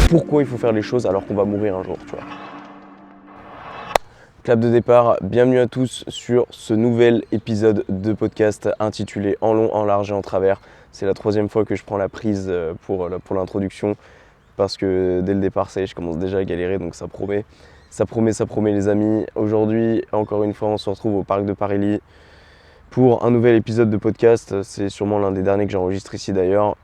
pourquoi il faut faire les choses alors qu'on va mourir un jour, tu vois. Clap de départ, bienvenue à tous sur ce nouvel épisode de podcast intitulé En long, en large et en travers. C'est la 3e fois que je prends la prise pour l'introduction parce que dès le départ, ça y est, je commence déjà à galérer, donc ça promet. Ça promet les amis. Aujourd'hui, encore une fois, on se retrouve au parc de Paris pour un nouvel épisode de podcast. C'est sûrement l'un des derniers que j'enregistre ici d'ailleurs.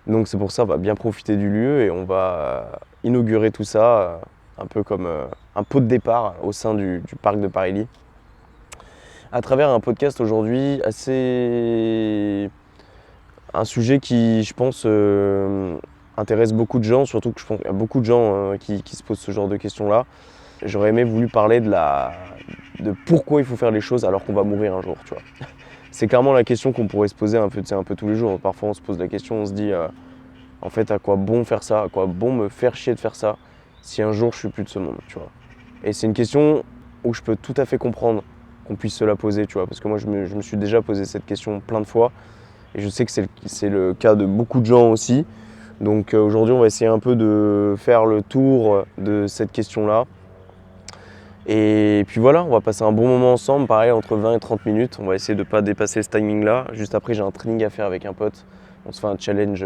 Donc c'est pour ça, on va bien profiter du lieu et on va inaugurer tout ça un peu comme un pot de départ au sein du parc de Paris à travers un podcast aujourd'hui un sujet qui, je pense, intéresse beaucoup de gens, surtout que je pense qu'il y a beaucoup de gens qui se posent ce genre de questions-là. J'aurais voulu parler de pourquoi il faut faire les choses alors qu'on va mourir un jour, tu vois. C'est clairement la question qu'on pourrait se poser un peu tous les jours. Parfois on se pose la question, on se dit en fait à quoi bon faire ça, à quoi bon me faire chier de faire ça si un jour je suis plus de ce monde, tu vois. Et c'est une question où je peux tout à fait comprendre qu'on puisse se la poser, tu vois, parce que moi je me suis déjà posé cette question plein de fois et je sais que c'est le cas de beaucoup de gens aussi. Donc aujourd'hui on va essayer un peu de faire le tour de cette question-là. Et puis voilà, on va passer un bon moment ensemble, pareil entre 20 et 30 minutes. On va essayer de ne pas dépasser ce timing-là. Juste après, j'ai un training à faire avec un pote. On se fait un challenge.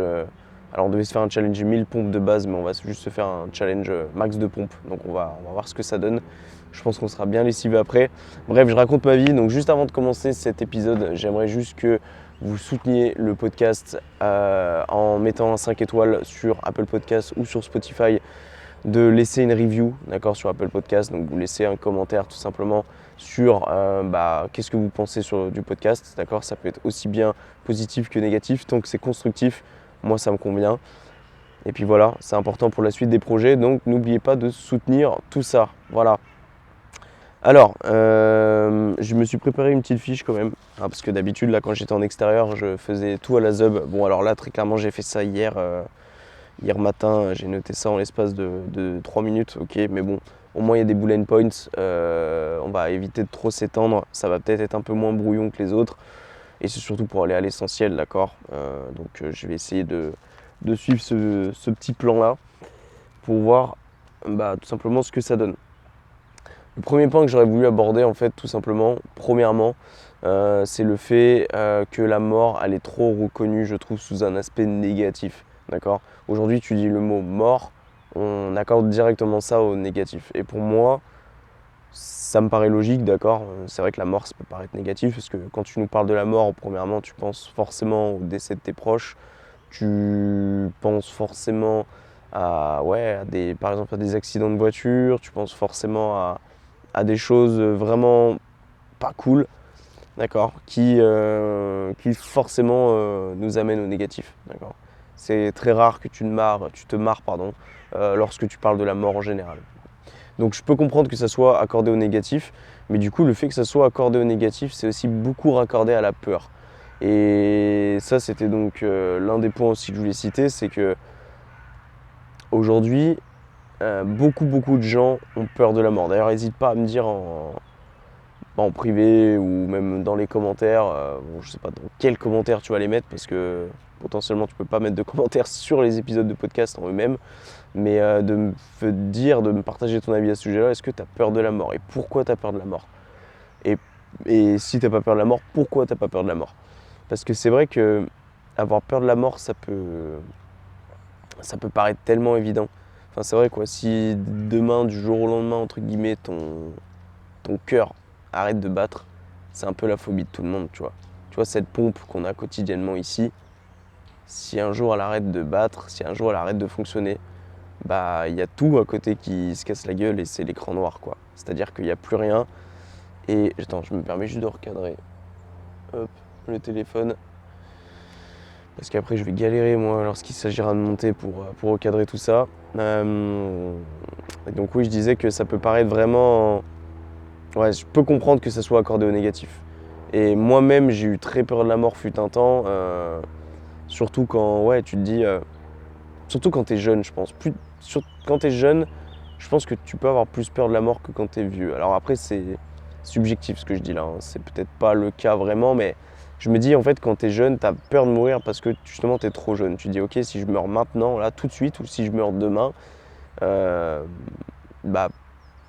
Alors, on devait se faire un challenge 1000 pompes de base, mais on va juste se faire un challenge max de pompes. Donc, on va voir ce que ça donne. Je pense qu'on sera bien lessivé après. Bref, je raconte ma vie. Donc, juste avant de commencer cet épisode, j'aimerais juste que vous souteniez le podcast en mettant un 5 étoiles sur Apple Podcasts ou sur Spotify, de laisser une review, d'accord, sur Apple Podcast. Donc vous laissez un commentaire tout simplement sur qu'est-ce que vous pensez du podcast, d'accord. Ça peut être aussi bien positif que négatif, tant que c'est constructif, moi ça me convient. Et puis voilà, c'est important pour la suite des projets, donc n'oubliez pas de soutenir tout ça, voilà. Alors, je me suis préparé une petite fiche quand même, hein, parce que d'habitude là quand j'étais en extérieur, je faisais tout à la ZUB. Bon alors là très clairement j'ai fait ça hier matin, j'ai noté ça en l'espace de 3 minutes, ok, mais bon, au moins il y a des bullet points, on va éviter de trop s'étendre, ça va peut-être être un peu moins brouillon que les autres, et c'est surtout pour aller à l'essentiel, d'accord. Donc je vais essayer de suivre ce petit plan-là pour voir tout simplement ce que ça donne. Le premier point que j'aurais voulu aborder, en fait, tout simplement, premièrement, c'est le fait que la mort, elle est trop reconnue, je trouve, sous un aspect négatif. D'accord. Aujourd'hui, tu dis le mot mort, on accorde directement ça au négatif. Et pour moi, ça me paraît logique, d'accord. C'est vrai que la mort, ça peut paraître négatif, parce que quand tu nous parles de la mort, premièrement, tu penses forcément au décès de tes proches. Tu penses forcément par exemple, à des accidents de voiture. Tu penses forcément à des choses vraiment pas cool, d'accord, qui forcément nous amènent au négatif, d'accord. C'est très rare que tu te marres, lorsque tu parles de la mort en général. Donc je peux comprendre que ça soit accordé au négatif, mais du coup le fait que ça soit accordé au négatif, c'est aussi beaucoup raccordé à la peur. Et ça c'était donc l'un des points aussi que je voulais citer, c'est que aujourd'hui beaucoup de gens ont peur de la mort. D'ailleurs n'hésite pas à me dire en privé ou même dans les commentaires, je sais pas dans quels commentaires tu vas les mettre, parce que potentiellement tu peux pas mettre de commentaires sur les épisodes de podcast en eux-mêmes, mais de me partager ton avis à ce sujet-là. Est-ce que tu as peur de la mort et pourquoi tu as peur de la mort, et si tu n'as pas peur de la mort, pourquoi tu n'as pas peur de la mort? Parce que c'est vrai que avoir peur de la mort, ça peut paraître tellement évident. Enfin c'est vrai quoi, si demain du jour au lendemain entre guillemets ton cœur arrête de battre, c'est un peu la phobie de tout le monde, tu vois. Tu vois, cette pompe qu'on a quotidiennement ici, si un jour elle arrête de battre, si un jour elle arrête de fonctionner, il y a tout à côté qui se casse la gueule et c'est l'écran noir, quoi. C'est-à-dire qu'il n'y a plus rien. Et attends, je me permets juste de recadrer le téléphone, parce qu'après je vais galérer moi lorsqu'il s'agira de monter pour recadrer tout ça. Et donc oui, je disais que ça peut paraître vraiment... Ouais, je peux comprendre que ça soit accordé au négatif. Et moi-même, j'ai eu très peur de la mort fut un temps, surtout quand, tu te dis, surtout quand t'es jeune, je pense. Quand t'es jeune, je pense que tu peux avoir plus peur de la mort que quand t'es vieux. Alors après, c'est subjectif ce que je dis là, hein. C'est peut-être pas le cas vraiment, mais je me dis en fait quand t'es jeune, t'as peur de mourir parce que justement t'es trop jeune. Tu te dis ok, si je meurs maintenant, là tout de suite, ou si je meurs demain, euh, bah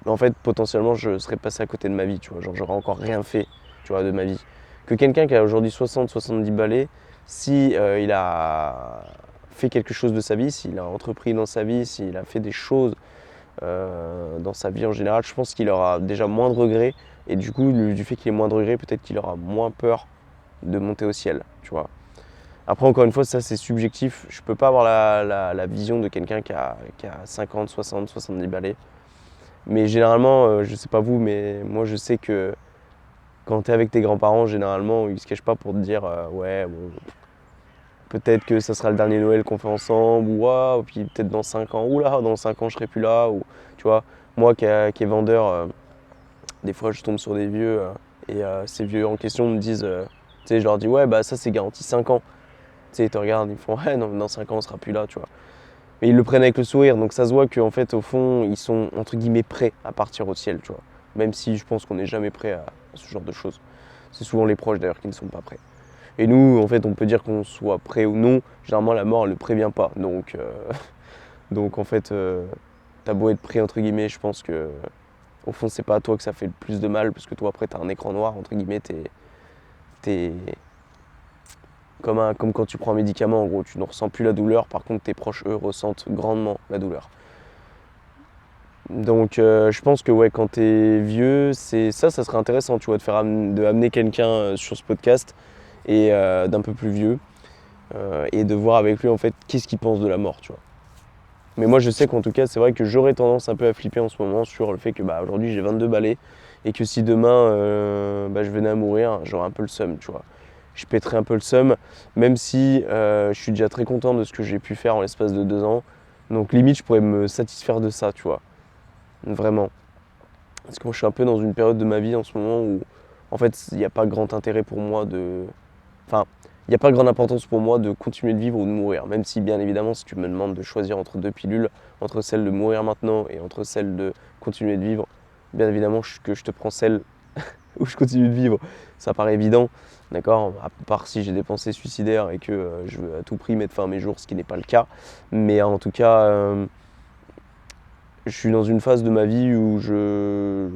en fait potentiellement je serais passé à côté de ma vie, tu vois, genre j'aurais encore rien fait, tu vois, de ma vie. Que quelqu'un qui a aujourd'hui 60-70 balais, si il a fait quelque chose de sa vie, s'il a entrepris dans sa vie, s'il a fait des choses dans sa vie en général, je pense qu'il aura déjà moins de regrets. Et du coup, du fait qu'il ait moins de regrets, peut-être qu'il aura moins peur de monter au ciel, tu vois. Après, encore une fois, ça c'est subjectif. Je peux pas avoir la vision de quelqu'un qui a 50, 60, 70 balais. Mais généralement, je sais pas vous, mais moi je sais que quand tu es avec tes grands-parents, généralement, ils se cachent pas pour te dire ouais, bon, peut-être que ça sera le dernier Noël qu'on fait ensemble, ou waouh, puis peut-être dans 5 ans, oula, dans 5 ans je serai plus là, ou tu vois, moi qui est vendeur, des fois je tombe sur des vieux, et ces vieux en question me disent, tu sais, je leur dis ouais, bah ça c'est garanti 5 ans. Tu sais, ils te regardent, ils font ouais, non, dans 5 ans on sera plus là, tu vois. Mais ils le prennent avec le sourire, donc ça se voit qu'en fait, au fond, ils sont entre guillemets prêts à partir au ciel, tu vois. Même si je pense qu'on n'est jamais prêt à ce genre de choses. C'est souvent les proches d'ailleurs qui ne sont pas prêts. Et nous, en fait, on peut dire qu'on soit prêt ou non. Généralement, la mort, elle ne prévient pas. Donc, donc en fait, t'as beau être prêt, entre guillemets, je pense que au fond, c'est pas à toi que ça fait le plus de mal, parce que toi, après, t'as un écran noir, entre guillemets, t'es comme quand tu prends un médicament, en gros, tu ne ressens plus la douleur. Par contre, tes proches, eux, ressentent grandement la douleur. Donc, je pense que ouais, quand t'es vieux, ça serait intéressant, tu vois, de amener quelqu'un sur ce podcast et d'un peu plus vieux. Et de voir avec lui en fait qu'est-ce qu'il pense de la mort, tu vois. Mais moi je sais qu'en tout cas c'est vrai que j'aurais tendance un peu à flipper en ce moment sur le fait que bah, aujourd'hui j'ai 22 balais et que si demain je venais à mourir, j'aurais un peu le seum, tu vois. Je pèterais un peu le seum, même si je suis déjà très content de ce que j'ai pu faire en l'espace de 2 ans. Donc limite je pourrais me satisfaire de ça, tu vois. Vraiment. Parce que moi je suis un peu dans une période de ma vie en ce moment où en fait il n'y a pas grand intérêt pour moi de... Enfin, il n'y a pas grande importance pour moi de continuer de vivre ou de mourir. Même si, bien évidemment, si tu me demandes de choisir entre deux pilules, entre celle de mourir maintenant et entre celle de continuer de vivre, bien évidemment que je te prends celle où je continue de vivre. Ça paraît évident, d'accord? À part si j'ai des pensées suicidaires et que je veux à tout prix mettre fin à mes jours, ce qui n'est pas le cas. Mais en tout cas, je suis dans une phase de ma vie où je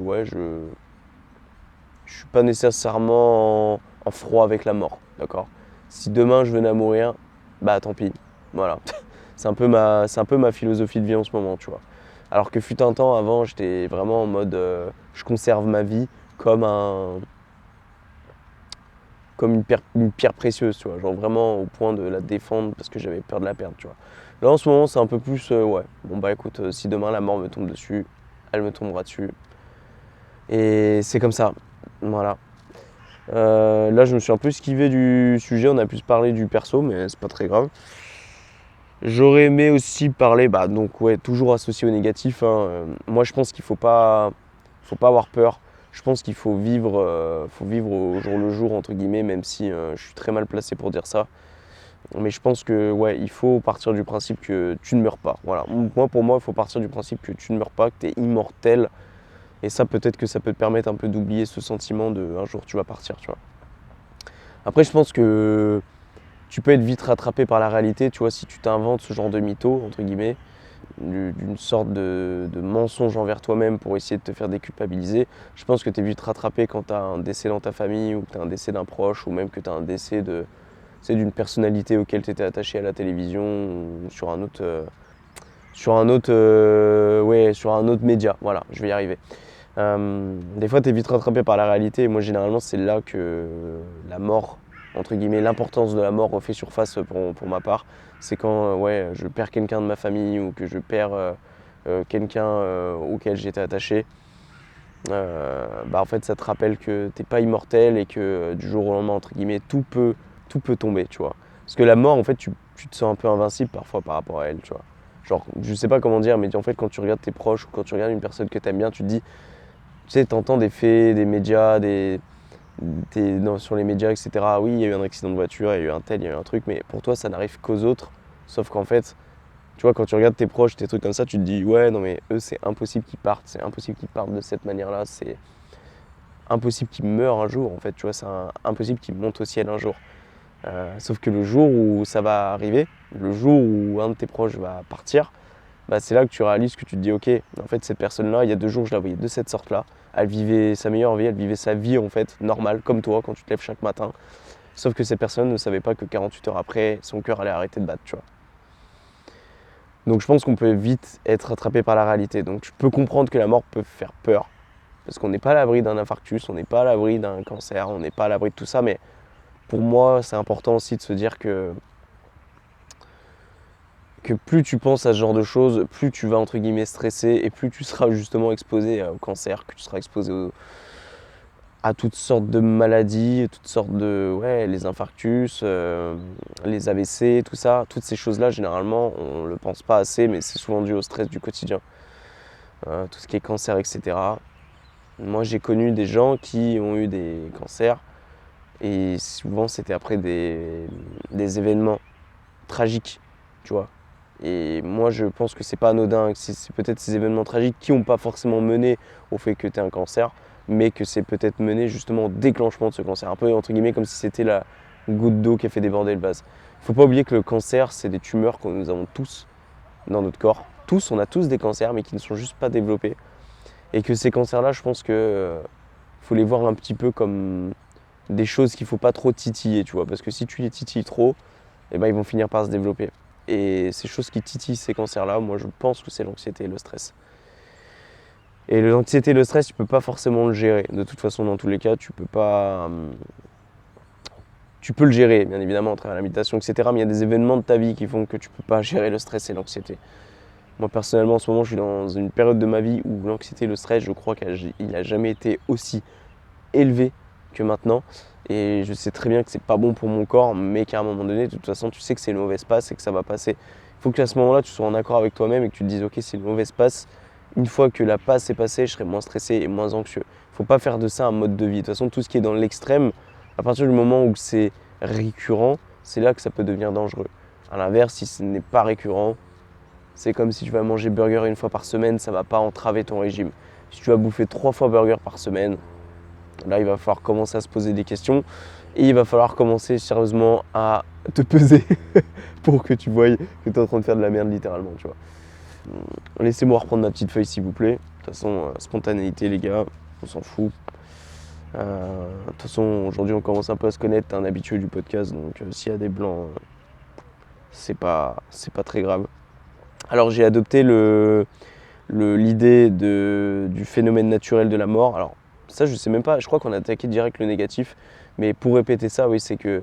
suis pas nécessairement en froid avec la mort, d'accord? Si demain je venais à mourir, bah tant pis, voilà. C'est un peu ma philosophie de vie en ce moment, tu vois. Alors que fut un temps, avant, j'étais vraiment en mode, je conserve ma vie comme une pierre précieuse, tu vois. Genre vraiment au point de la défendre parce que j'avais peur de la perdre, tu vois. Là, en ce moment, c'est un peu plus, ouais, bon bah écoute, si demain la mort me tombe dessus, elle me tombera dessus. Et c'est comme ça, voilà. Là, je me suis un peu esquivé du sujet, on a pu se parler du perso, mais c'est pas très grave. J'aurais aimé aussi parler, bah donc ouais, toujours associé au négatif, hein. Moi, je pense qu'il faut pas avoir peur. Je pense qu'il faut vivre au jour le jour entre guillemets, même si je suis très mal placé pour dire ça. Mais je pense que ouais, il faut partir du principe que tu ne meurs pas. Voilà. Moi, pour moi, il faut partir du principe que tu ne meurs pas, que tu es immortel. Et ça, peut-être que ça peut te permettre un peu d'oublier ce sentiment de un jour tu vas partir, tu vois. Après, je pense que tu peux être vite rattrapé par la réalité, tu vois, si tu t'inventes ce genre de mytho, entre guillemets, d'une sorte de mensonge envers toi-même pour essayer de te faire déculpabiliser. Je pense que tu es vite rattrapé quand tu as un décès dans ta famille ou que tu as un décès d'un proche ou même que tu as un décès d'une personnalité auquel tu étais attaché à la télévision ou sur un autre, ouais, sur un autre média. Voilà, je vais y arriver. Des fois, tu es vite rattrapé par la réalité. Et moi, généralement, c'est là que la mort, entre guillemets, l'importance de la mort refait surface pour ma part. C'est quand ouais, je perds quelqu'un de ma famille ou que je perds quelqu'un auquel j'étais attaché. Bah, en fait, ça te rappelle que t'es pas immortel et que du jour au lendemain, entre guillemets, tout peut tomber, tu vois. Parce que la mort, en fait, tu te sens un peu invincible parfois par rapport à elle, tu vois. Genre, je sais pas comment dire, mais en fait, quand tu regardes tes proches ou quand tu regardes une personne que t'aimes bien, tu te dis, tu sais, t'entends des faits, des médias, sur les médias, etc. Ah oui, il y a eu un accident de voiture, il y a eu un tel, il y a eu un truc, mais pour toi, ça n'arrive qu'aux autres. Sauf qu'en fait, tu vois, quand tu regardes tes proches, tes trucs comme ça, tu te dis, ouais, non, mais eux, c'est impossible qu'ils partent de cette manière-là. impossible qu'il meure un jour, en fait, tu vois, c'est impossible qu'il monte au ciel un jour. Sauf que le jour où ça va arriver, le jour où un de tes proches va partir, bah, c'est là que tu réalises que tu te dis ok, en fait cette personne-là, il y a 2 jours je la voyais de cette sorte-là, elle vivait sa meilleure vie, elle vivait sa vie en fait normale, comme toi quand tu te lèves chaque matin. Sauf que cette personne ne savait pas que 48 heures après, son cœur allait arrêter de battre, tu vois. Donc je pense qu'on peut vite être attrapé par la réalité. Donc je peux comprendre que la mort peut faire peur, parce qu'on n'est pas à l'abri d'un infarctus, on n'est pas à l'abri d'un cancer, on n'est pas à l'abri de tout ça, mais pour moi c'est important aussi de se dire que plus tu penses à ce genre de choses, plus tu vas entre guillemets stresser et plus tu seras justement exposé au cancer, que tu seras exposé à toutes sortes de maladies, toutes sortes de les infarctus, les AVC, tout ça, toutes ces choses-là généralement on ne le pense pas assez, mais c'est souvent dû au stress du quotidien. Tout ce qui est cancer, etc. Moi j'ai connu des gens qui ont eu des cancers et souvent c'était après des événements tragiques, tu vois. Et moi je pense que c'est pas anodin, que c'est peut-être ces événements tragiques qui n'ont pas forcément mené au fait que tu aies un cancer, mais que c'est peut-être mené justement au déclenchement de ce cancer. Un peu entre guillemets comme si c'était la goutte d'eau qui a fait déborder le vase. Il ne faut pas oublier que le cancer, c'est des tumeurs que nous avons tous dans notre corps. Tous, on a tous des cancers, mais qui ne sont juste pas développés. Et que ces cancers-là, je pense que faut les voir un petit peu comme des choses qu'il ne faut pas trop titiller, tu vois. Parce que si tu les titilles trop, eh ben, ils vont finir par se développer. Et ces choses qui titillent ces cancers-là, moi je pense que c'est l'anxiété et le stress. Et l'anxiété et le stress, tu peux pas forcément le gérer. De toute façon, dans tous les cas, tu peux pas. Tu peux le gérer, bien évidemment, à travers la méditation, etc. Mais il y a des événements de ta vie qui font que tu peux pas gérer le stress et l'anxiété. Moi personnellement, en ce moment, je suis dans une période de ma vie où l'anxiété et le stress, je crois qu'il n'a jamais été aussi élevé que maintenant. Et je sais très bien que c'est pas bon pour mon corps, mais qu'à un moment donné, de toute façon, tu sais que c'est une mauvaise passe et que ça va passer. Il faut qu'à ce moment-là, tu sois en accord avec toi-même et que tu te dises ok, c'est une mauvaise passe. Une fois que la passe est passée, je serai moins stressé et moins anxieux. Il ne faut pas faire de ça un mode de vie. De toute façon, tout ce qui est dans l'extrême, à partir du moment où c'est récurrent, c'est là que ça peut devenir dangereux. A l'inverse, si ce n'est pas récurrent, c'est comme si tu vas manger burger une fois par semaine, ça ne va pas entraver ton régime. Si tu vas bouffer 3 fois burger par semaine, là, il va falloir commencer à se poser des questions et il va falloir commencer sérieusement à te peser pour que tu voies que tu es en train de faire de la merde littéralement, tu vois. Laissez-moi reprendre ma petite feuille s'il vous plaît. De toute façon, spontanéité les gars, on s'en fout. De toute façon, aujourd'hui on commence un peu à se connaître, t'es un habitué du podcast, donc s'il y a des blancs, c'est pas très grave. Alors j'ai adopté l'idée du phénomène naturel de la mort. Alors ça je sais même pas, je crois qu'on a attaqué direct le négatif, mais pour répéter ça, oui, c'est que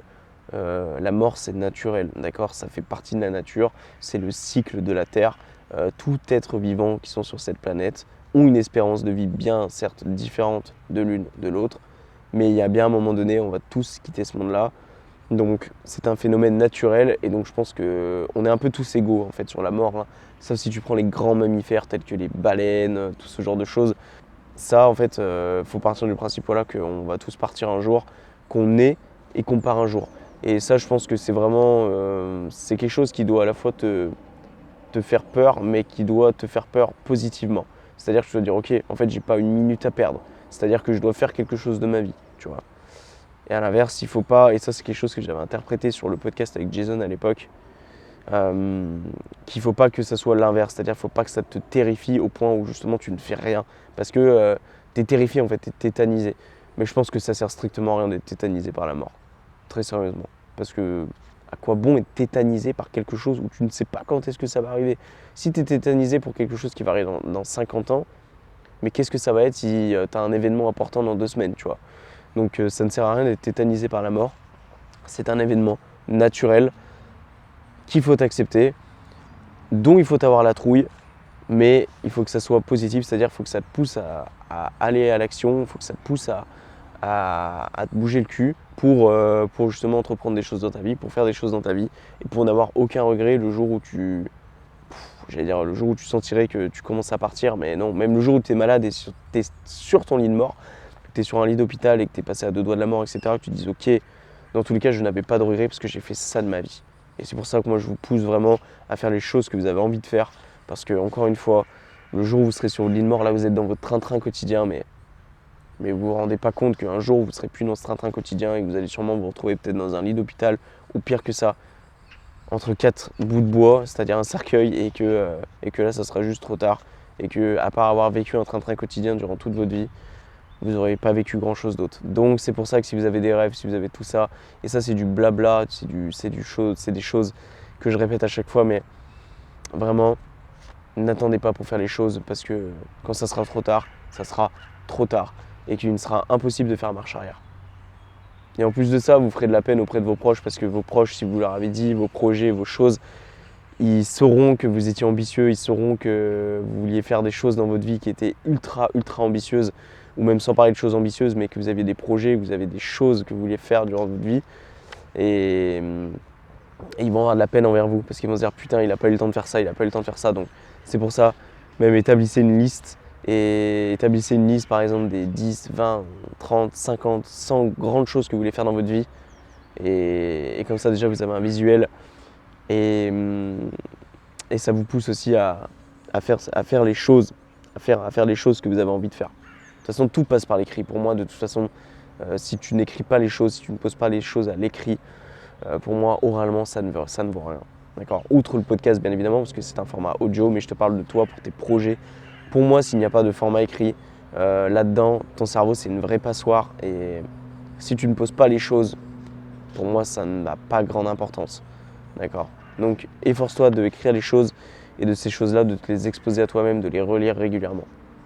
la mort c'est naturel, d'accord, ça fait partie de la nature, c'est le cycle de la Terre. Tout être vivant qui sont sur cette planète ont une espérance de vie bien certes différente de l'une de l'autre, mais il y a bien un moment donné, on va tous quitter ce monde-là. Donc c'est un phénomène naturel et donc je pense qu'on est un peu tous égaux en fait sur la mort, hein. Sauf si tu prends les grands mammifères tels que les baleines, tout ce genre de choses. Ça en fait, faut partir du principe voilà, qu'on va tous partir un jour, qu'on est et qu'on part un jour. Et ça je pense que c'est vraiment c'est quelque chose qui doit à la fois te faire peur mais qui doit te faire peur positivement. C'est-à-dire que tu dois dire ok, en fait j'ai pas une minute à perdre. C'est-à-dire que je dois faire quelque chose de ma vie, tu vois. Et à l'inverse, il faut pas, et ça c'est quelque chose que j'avais interprété sur le podcast avec Jason à l'époque, qu'il ne faut pas que ça soit l'inverse, c'est-à-dire qu'il ne faut pas que ça te terrifie au point où justement tu ne fais rien. Parce que tu es terrifié en fait, tu es tétanisé. Mais je pense que ça sert strictement à rien d'être tétanisé par la mort, très sérieusement. Parce que à quoi bon être tétanisé par quelque chose où tu ne sais pas quand est-ce que ça va arriver. Si tu es tétanisé pour quelque chose qui va arriver dans 50 ans, mais qu'est-ce que ça va être si tu as un événement important dans 2 semaines, tu vois. Donc ça ne sert à rien d'être tétanisé par la mort. C'est un événement naturel qu'il faut accepter, dont il faut avoir la trouille, mais il faut que ça soit positif, c'est-à-dire qu'il faut que ça te pousse à aller à l'action, il faut que ça te pousse à te bouger le cul pour justement entreprendre des choses dans ta vie, pour faire des choses dans ta vie, et pour n'avoir aucun regret le jour où le jour où tu sentirais que tu commences à partir, mais non, même le jour où tu es malade et tu es sur ton lit de mort, tu es sur un lit d'hôpital et que tu es passé à 2 doigts de la mort, etc., que tu te dises ok, dans tous les cas, je n'avais pas de regrets parce que j'ai fait ça de ma vie. Et c'est pour ça que moi, je vous pousse vraiment à faire les choses que vous avez envie de faire. Parce que, encore une fois, le jour où vous serez sur le lit de mort, là, vous êtes dans votre train-train quotidien, mais Mais vous vous rendez pas compte qu'un jour vous serez plus dans ce train-train quotidien et que vous allez sûrement vous retrouver peut-être dans un lit d'hôpital ou pire que ça, entre 4 bouts de bois, c'est-à-dire un cercueil, et que là ça sera juste trop tard. Et que à part avoir vécu un train-train quotidien durant toute votre vie, vous n'aurez pas vécu grand chose d'autre. Donc c'est pour ça que si vous avez des rêves, si vous avez tout ça, et ça c'est du blabla, c'est des choses que je répète à chaque fois, mais vraiment, n'attendez pas pour faire les choses parce que quand ça sera trop tard, ça sera trop tard et qu'il sera impossible de faire marche arrière. Et en plus de ça, vous ferez de la peine auprès de vos proches parce que vos proches, si vous leur avez dit vos projets, vos choses, ils sauront que vous étiez ambitieux, ils sauront que vous vouliez faire des choses dans votre vie qui étaient ultra, ultra ambitieuses, ou même sans parler de choses ambitieuses, mais que vous aviez des projets, que vous avez des choses que vous vouliez faire durant votre vie. Et ils vont avoir de la peine envers vous parce qu'ils vont se dire putain, il n'a pas eu le temps de faire ça, il n'a pas eu le temps de faire ça. Donc c'est pour ça, même établissez une liste. Et établissez une liste par exemple des 10, 20, 30, 50, 100 grandes choses que vous voulez faire dans votre vie. Et comme ça déjà vous avez un visuel. Et ça vous pousse aussi à faire les choses, à faire les choses que vous avez envie de faire. De toute façon, tout passe par l'écrit. Pour moi, de toute façon, si tu n'écris pas les choses, si tu ne poses pas les choses à l'écrit, pour moi, oralement, ça ne vaut rien. D'accord ? Outre le podcast, bien évidemment, parce que c'est un format audio, mais je te parle de toi pour tes projets. Pour moi, s'il n'y a pas de format écrit, là-dedans, ton cerveau, c'est une vraie passoire. Et si tu ne poses pas les choses, pour moi, ça n'a pas grande importance. D'accord ? Donc, efforce-toi d'écrire les choses et de ces choses-là, de te les exposer à toi-même, de les relire régulièrement.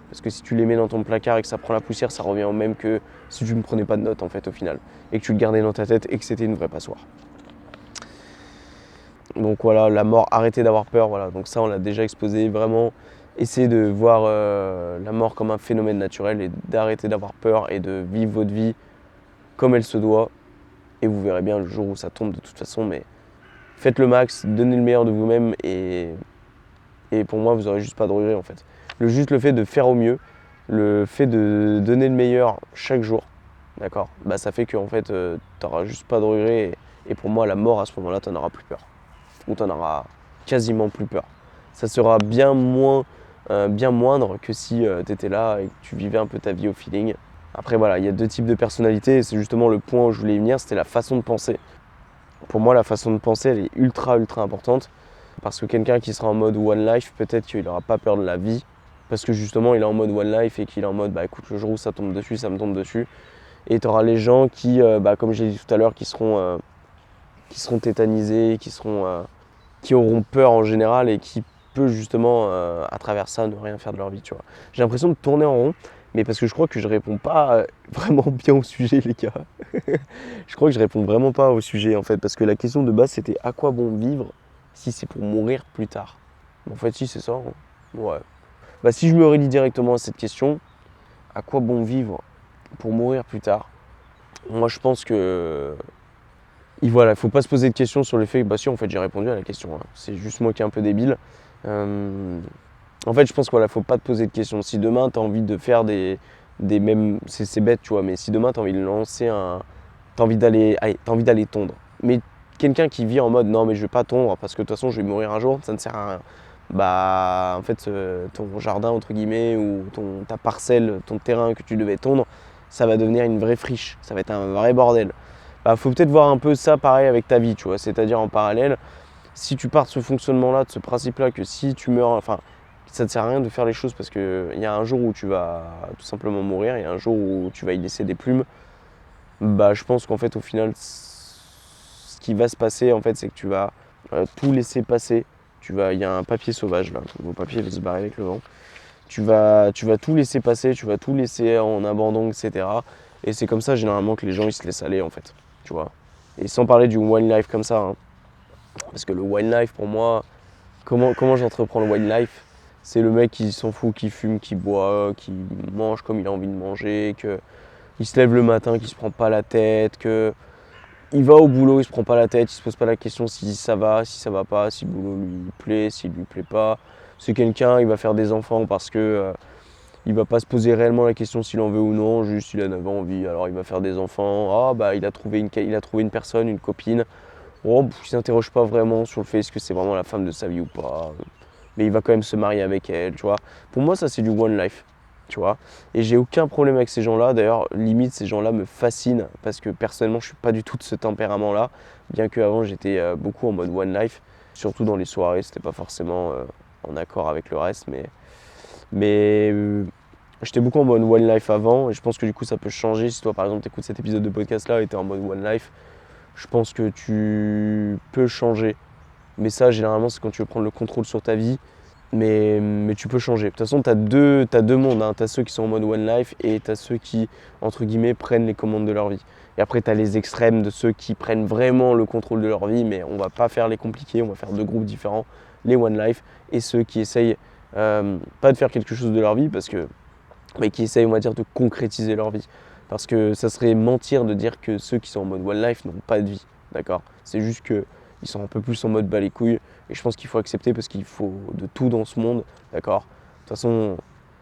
Parce que si tu les mets dans ton placard et que ça prend la poussière, ça revient au même que si tu ne prenais pas de notes en fait au final. Et que tu le gardais dans ta tête et que c'était une vraie passoire. Donc voilà, la mort, arrêtez d'avoir peur. Voilà. Donc ça, on l'a déjà exposé. Vraiment, essayez de voir la mort comme un phénomène naturel et d'arrêter d'avoir peur et de vivre votre vie comme elle se doit. Et vous verrez bien le jour où ça tombe de toute façon. Mais faites le max, donnez le meilleur de vous-même et pour moi, vous n'aurez juste pas de regrets en fait. Juste le fait de faire au mieux, le fait de donner le meilleur chaque jour, d'accord, bah ça fait qu'en fait, tu n'auras juste pas de regrets et pour moi, la mort à ce moment-là, tu n'en auras plus peur. Ou tu n'en auras quasiment plus peur. Ça sera bien moindre que si tu étais là et que tu vivais un peu ta vie au feeling. Après voilà, il y a deux types de personnalités et c'est justement le point où je voulais y venir, c'était la façon de penser. Pour moi, la façon de penser, elle est ultra, ultra importante. Parce que quelqu'un qui sera en mode one life, peut-être qu'il n'aura pas peur de la vie. Parce que justement, il est en mode one life et qu'il est en mode, bah écoute, le jour où ça tombe dessus, ça me tombe dessus. Et tu auras les gens qui, comme j'ai dit tout à l'heure, qui seront tétanisés, qui auront peur en général et qui peuvent justement, à travers ça, ne rien faire de leur vie, tu vois. J'ai l'impression de tourner en rond, mais parce que je crois que je réponds pas vraiment bien au sujet, les gars. Je crois que je réponds vraiment pas au sujet, en fait, parce que la question de base, c'était à quoi bon vivre si c'est pour mourir plus tard. En fait, si, c'est ça. Hein. Ouais. Bah, si je me relie directement à cette question, à quoi bon vivre pour mourir plus tard? Moi, je pense que voilà, il faut pas se poser de questions sur le fait que, bah si, en fait, j'ai répondu à la question. Hein. C'est juste moi qui est un peu débile. En fait, je pense qu'il ne faut pas te poser de questions. Si demain, tu as envie de faire des mêmes... C'est bête, tu vois, mais si demain, tu as envie de lancer un... Tu as envie d'aller tondre. Mais quelqu'un qui vit en mode, non, mais je vais pas tondre parce que de toute façon, je vais mourir un jour, ça ne sert à rien. Bah, en fait, ton jardin, entre guillemets, ou ta parcelle, ton terrain que tu devais tondre, ça va devenir une vraie friche. Ça va être un vrai bordel. Bah, faut peut-être voir un peu ça pareil avec ta vie, tu vois. C'est-à-dire en parallèle, si tu pars de ce fonctionnement-là, de ce principe-là, que si tu meurs... Enfin, ça ne sert à rien de faire les choses parce qu'il y a un jour où tu vas tout simplement mourir, il y a un jour où tu vas y laisser des plumes. Bah, je pense qu'en fait, au final, ce qui va se passer, en fait, c'est que tu vas tout laisser passer. Il y a un papier sauvage là, mon papier va se barrer avec le vent. Tu vas tout laisser passer, tu vas tout laisser en abandon, etc. Et c'est comme ça généralement que les gens ils se laissent aller en fait, tu vois. Et sans parler du wine life comme ça, hein. Parce que le wine life pour moi, comment j'entreprends le wine life? C'est le mec qui s'en fout, qui fume, qui boit, qui mange comme il a envie de manger, qu'il se lève le matin, qui se prend pas la tête, que il va au boulot, il se prend pas la tête, il se pose pas la question si ça va pas, si le boulot lui plaît, s'il lui plaît pas. C'est quelqu'un, il va faire des enfants parce que il va pas se poser réellement la question s'il en veut ou non, juste il en avait envie, alors il va faire des enfants. Ah bah il a trouvé une personne, une copine. Oh, il s'interroge pas vraiment sur le fait est-ce que c'est vraiment la femme de sa vie ou pas. Mais il va quand même se marier avec elle, tu vois. Pour moi ça c'est du one life. tu vois. Et j'ai aucun problème avec ces gens-là. D'ailleurs, limite, ces gens-là me fascinent parce que personnellement, je suis pas du tout de ce tempérament-là. Bien qu'avant, j'étais beaucoup en mode one life, surtout dans les soirées, c'était pas forcément en accord avec le reste, mais j'étais beaucoup en mode one life avant et je pense que du coup, ça peut changer. Si toi, par exemple, t'écoutes cet épisode de podcast-là et t'es en mode one life, je pense que tu peux changer. Mais ça, généralement, c'est quand tu veux prendre le contrôle sur ta vie. Mais tu peux changer. De toute façon, tu as deux mondes. Hein. Tu as ceux qui sont en mode one life et tu as ceux qui, entre guillemets, prennent les commandes de leur vie. Et après, tu as les extrêmes de ceux qui prennent vraiment le contrôle de leur vie, mais on va pas faire les compliqués, on va faire deux groupes différents, les one life et ceux qui essayent pas de faire quelque chose de leur vie, mais qui essayent, on va dire, de concrétiser leur vie. Parce que ça serait mentir de dire que ceux qui sont en mode one life n'ont pas de vie. D'accord ? C'est juste qu'ils sont un peu plus en mode bas les couilles. Et je pense qu'il faut accepter parce qu'il faut de tout dans ce monde, d'accord ? De toute façon,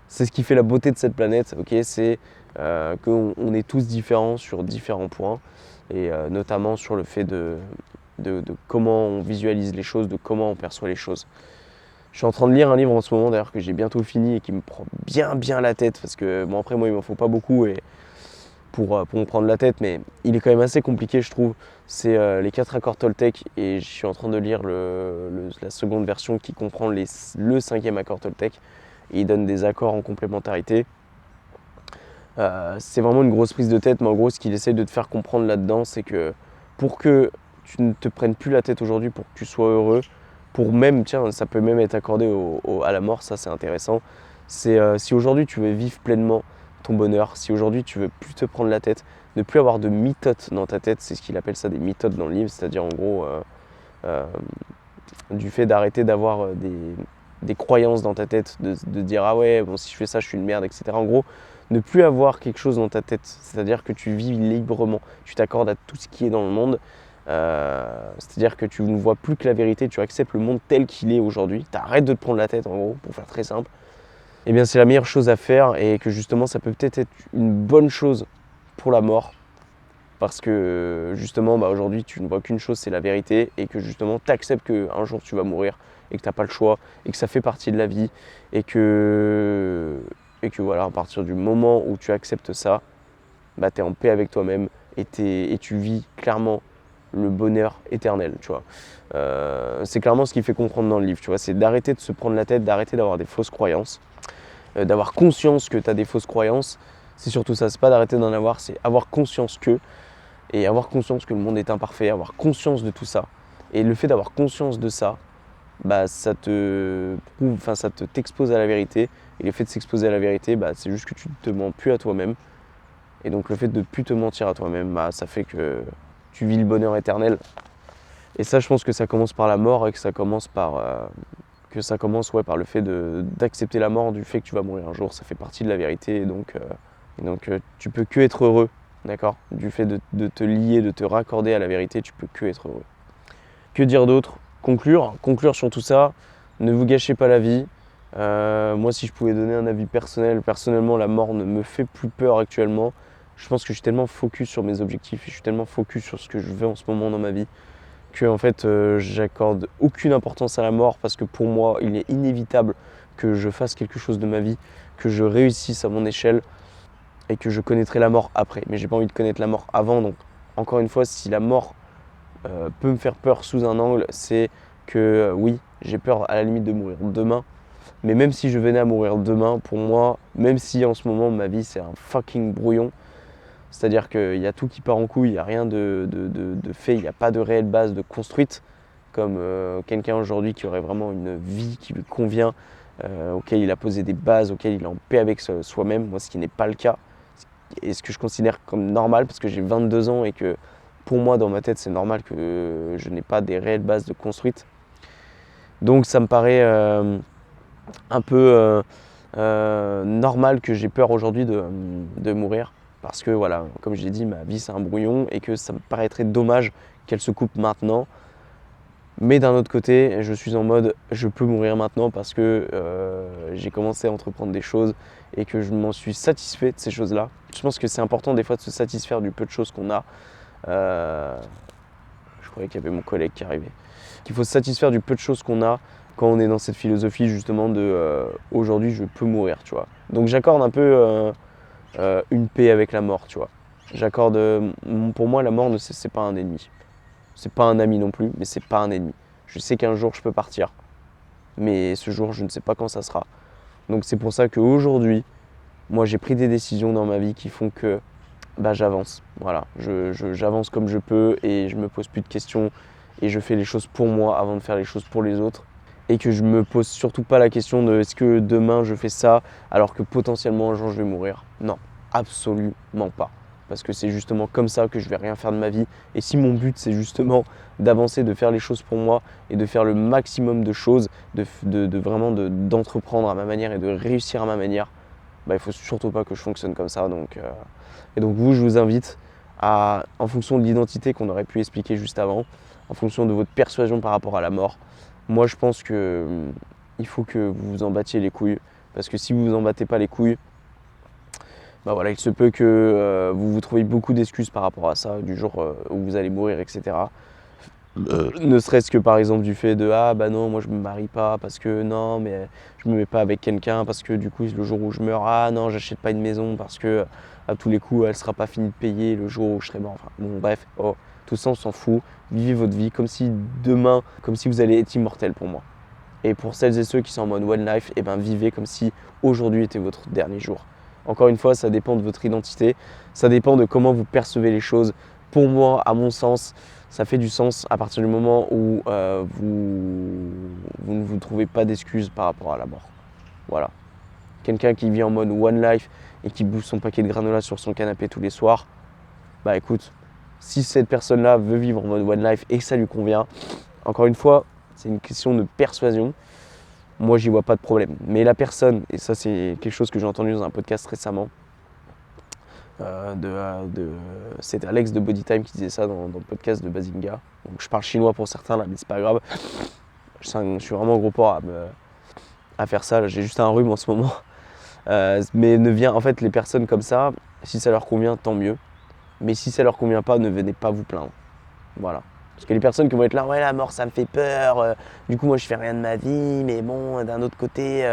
c'est ce qui fait la beauté de cette planète, ok ? C'est qu'on est tous différents sur différents points, et notamment sur le fait de comment on visualise les choses, de comment on perçoit les choses. Je suis en train de lire un livre en ce moment d'ailleurs que j'ai bientôt fini et qui me prend bien la tête, parce que bon après moi il m'en faut pas beaucoup et pour me prendre la tête, mais il est quand même assez compliqué je trouve. C'est les 4 accords Toltec et je suis en train de lire la seconde version qui comprend le 5e accord Toltec et il donne des accords en complémentarité. C'est vraiment une grosse prise de tête, mais en gros ce qu'il essaye de te faire comprendre là-dedans, c'est que pour que tu ne te prennes plus la tête aujourd'hui, pour que tu sois heureux, pour même, tiens, ça peut même être accordé à la mort, ça c'est intéressant, c'est si aujourd'hui tu veux vivre pleinement ton bonheur, si aujourd'hui tu veux plus te prendre la tête, ne plus avoir de mitotes dans ta tête, c'est ce qu'il appelle ça des mitotes dans le livre, c'est-à-dire en gros du fait d'arrêter d'avoir des croyances dans ta tête, de dire ah ouais, bon si je fais ça je suis une merde, etc. En gros, ne plus avoir quelque chose dans ta tête, c'est-à-dire que tu vis librement, tu t'accordes à tout ce qui est dans le monde, c'est-à-dire que tu ne vois plus que la vérité, tu acceptes le monde tel qu'il est aujourd'hui, tu arrêtes de te prendre la tête en gros, pour faire très simple. Eh bien c'est la meilleure chose à faire et que justement ça peut peut-être être une bonne chose pour la mort parce que justement aujourd'hui tu ne vois qu'une chose, c'est la vérité et que justement tu acceptes qu'un jour tu vas mourir et que tu n'as pas le choix et que ça fait partie de la vie et que voilà, à partir du moment où tu acceptes ça, bah, tu es en paix avec toi-même et tu vis clairement le bonheur éternel, tu vois. C'est clairement ce qu'il fait comprendre dans le livre, tu vois, c'est d'arrêter de se prendre la tête, d'arrêter d'avoir des fausses croyances, d'avoir conscience que tu as des fausses croyances, c'est surtout ça, c'est pas d'arrêter d'en avoir, c'est avoir conscience et avoir conscience que le monde est imparfait, avoir conscience de tout ça. Et le fait d'avoir conscience de ça, bah, ça te prouve, enfin ça t'expose à la vérité. Et le fait de s'exposer à la vérité, bah, c'est juste que tu ne te mens plus à toi-même. Et donc le fait de ne plus te mentir à toi-même, bah, ça fait que tu vis le bonheur éternel. Et ça, je pense que ça commence par la mort et que ça commence par le fait d'accepter la mort, du fait que tu vas mourir un jour. Ça fait partie de la vérité et donc tu peux que être heureux, d'accord ? Du fait de te lier, de te raccorder à la vérité, tu peux que être heureux. Que dire d'autre ? Conclure sur tout ça, ne vous gâchez pas la vie. Moi, si je pouvais donner un avis personnellement, la mort ne me fait plus peur actuellement. Je pense que je suis tellement focus sur mes objectifs et je suis tellement focus sur ce que je veux en ce moment dans ma vie que en fait, j'accorde aucune importance à la mort parce que pour moi, il est inévitable que je fasse quelque chose de ma vie, que je réussisse à mon échelle et que je connaîtrai la mort après. Mais j'ai pas envie de connaître la mort avant, donc encore une fois, si la mort peut me faire peur sous un angle, c'est que oui, j'ai peur à la limite de mourir demain. Mais même si je venais à mourir demain, pour moi, même si en ce moment ma vie c'est un fucking brouillon, c'est-à-dire qu'il y a tout qui part en couille, il n'y a rien de fait, il n'y a pas de réelle base de construite, comme quelqu'un aujourd'hui qui aurait vraiment une vie qui lui convient, auquel il a posé des bases, auquel il est en paix avec soi-même, moi ce qui n'est pas le cas, et ce que je considère comme normal parce que j'ai 22 ans et que pour moi dans ma tête c'est normal que je n'ai pas des réelles bases de construite. Donc ça me paraît un peu normal que j'ai peur aujourd'hui de mourir parce que voilà, comme je l'ai dit, ma vie c'est un brouillon et que ça me paraîtrait dommage qu'elle se coupe maintenant. Mais d'un autre côté, je suis en mode je peux mourir maintenant parce que j'ai commencé à entreprendre des choses et que je m'en suis satisfait de ces choses-là. Je pense que c'est important des fois de se satisfaire du peu de choses qu'on a. Je croyais qu'il y avait mon collègue qui arrivait. Qu'il faut se satisfaire du peu de choses qu'on a quand on est dans cette philosophie justement de aujourd'hui je peux mourir, tu vois. Donc j'accorde un peu une paix avec la mort, tu vois. Pour moi la mort c'est pas un ennemi. C'est pas un ami non plus, mais c'est pas un ennemi. Je sais qu'un jour je peux partir, mais ce jour je ne sais pas quand ça sera. Donc c'est pour ça qu'aujourd'hui, moi j'ai pris des décisions dans ma vie qui font que j'avance. Voilà, j'avance comme je peux et je me pose plus de questions et je fais les choses pour moi avant de faire les choses pour les autres. Et que je me pose surtout pas la question de est-ce que demain je fais ça alors que potentiellement un jour je vais mourir. Non, absolument pas. Parce que c'est justement comme ça que je vais rien faire de ma vie. Et si mon but c'est justement d'avancer, de faire les choses pour moi et de faire le maximum de choses, d'entreprendre à ma manière et de réussir à ma manière, il faut surtout pas que je fonctionne comme ça. Et donc vous, je vous invite à, en fonction de l'identité qu'on aurait pu expliquer juste avant, en fonction de votre persuasion par rapport à la mort, moi je pense qu'il faut que vous vous en battiez les couilles. Parce que si vous vous en battez pas les couilles, il se peut que vous vous trouviez beaucoup d'excuses par rapport à ça, du jour où vous allez mourir, etc. Ne serait-ce que par exemple du fait de non, moi je me marie pas parce que non, mais je me mets pas avec quelqu'un parce que du coup le jour où je meurs, non, j'achète pas une maison parce que à tous les coups elle sera pas finie de payer le jour où je serai mort. Enfin bon, bref, tout ça on s'en fout. Vivez votre vie comme si demain, comme si vous allez être immortel pour moi. Et pour celles et ceux qui sont en mode one life, vivez comme si aujourd'hui était votre dernier jour. Encore une fois, ça dépend de votre identité, ça dépend de comment vous percevez les choses. Pour moi, à mon sens, ça fait du sens à partir du moment où vous ne vous trouvez pas d'excuses par rapport à la mort. Voilà. Quelqu'un qui vit en mode one life et qui bouffe son paquet de granola sur son canapé tous les soirs, écoute, si cette personne-là veut vivre en mode one life et que ça lui convient, encore une fois, c'est une question de persuasion. Moi, j'y vois pas de problème. Mais la personne, et ça c'est quelque chose que j'ai entendu dans un podcast récemment, c'était Alex de Bodytime qui disait ça dans le podcast de Bazinga. Donc, je parle chinois pour certains là, mais c'est pas grave. Je suis vraiment gros porc à faire ça. Là, j'ai juste un rhume en ce moment. Mais en fait, les personnes comme ça, si ça leur convient, tant mieux. Mais si ça leur convient pas, ne venez pas vous plaindre. Voilà. Parce que les personnes qui vont être là, ouais, la mort ça me fait peur, du coup moi je fais rien de ma vie, mais bon, d'un autre côté,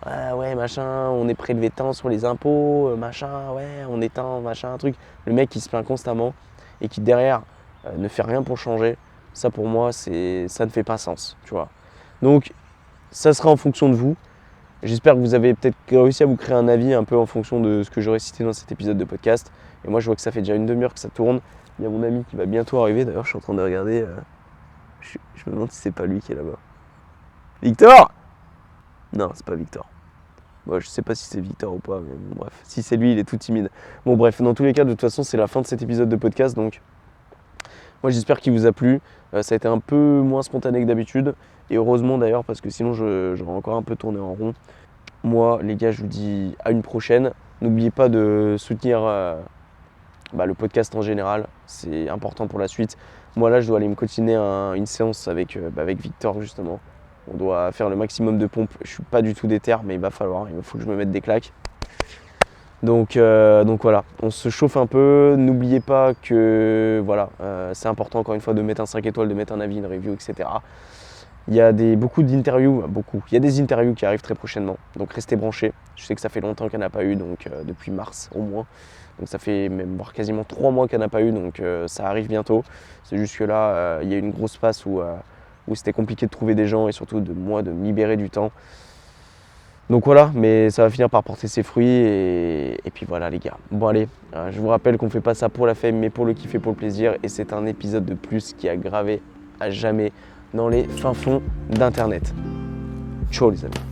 ouais, machin, on est prélevé tant sur les impôts, machin, ouais, on est tant, machin, un truc. Le mec qui se plaint constamment et qui derrière ne fait rien pour changer, ça pour moi, ça ne fait pas sens, tu vois. Donc, ça sera en fonction de vous. J'espère que vous avez peut-être réussi à vous créer un avis un peu en fonction de ce que j'aurais cité dans cet épisode de podcast. Et moi, je vois que ça fait déjà une demi-heure que ça tourne. Il y a mon ami qui va bientôt arriver. D'ailleurs, je suis en train de regarder. Je me demande si c'est pas lui qui est là-bas. Victor ? Non, c'est pas Victor. Bon, je sais pas si c'est Victor ou pas, mais bon, bref. Si c'est lui, il est tout timide. Bon, bref, dans tous les cas, de toute façon, c'est la fin de cet épisode de podcast. Donc, moi, j'espère qu'il vous a plu. Ça a été un peu moins spontané que d'habitude. Et heureusement d'ailleurs, parce que sinon, j'aurais encore un peu tourné en rond. Moi, les gars, je vous dis à une prochaine. N'oubliez pas de soutenir le podcast en général. C'est important pour la suite. Moi, là, je dois aller me continuer une séance avec Victor, justement. On doit faire le maximum de pompes. Je suis pas du tout déter, mais il faut que je me mette des claques. Donc voilà, on se chauffe un peu. N'oubliez pas que c'est important encore une fois de mettre un 5 étoiles, de mettre un avis, une review, etc. Il y a beaucoup d'interviews, il y a des interviews qui arrivent très prochainement, donc restez branchés. Je sais que ça fait longtemps qu'il n'y en a pas eu, donc depuis mars au moins. Donc ça fait même voire quasiment 3 mois qu'il n'y en a pas eu, donc ça arrive bientôt. C'est juste que là, il y a eu une grosse phase où c'était compliqué de trouver des gens et surtout de me libérer du temps. Donc voilà, mais ça va finir par porter ses fruits et puis voilà les gars. Bon allez, je vous rappelle qu'on ne fait pas ça pour la fame, mais pour le kiff et pour le plaisir. Et c'est un épisode de plus qui a gravé à jamais dans les fins fonds d'internet. Ciao les amis.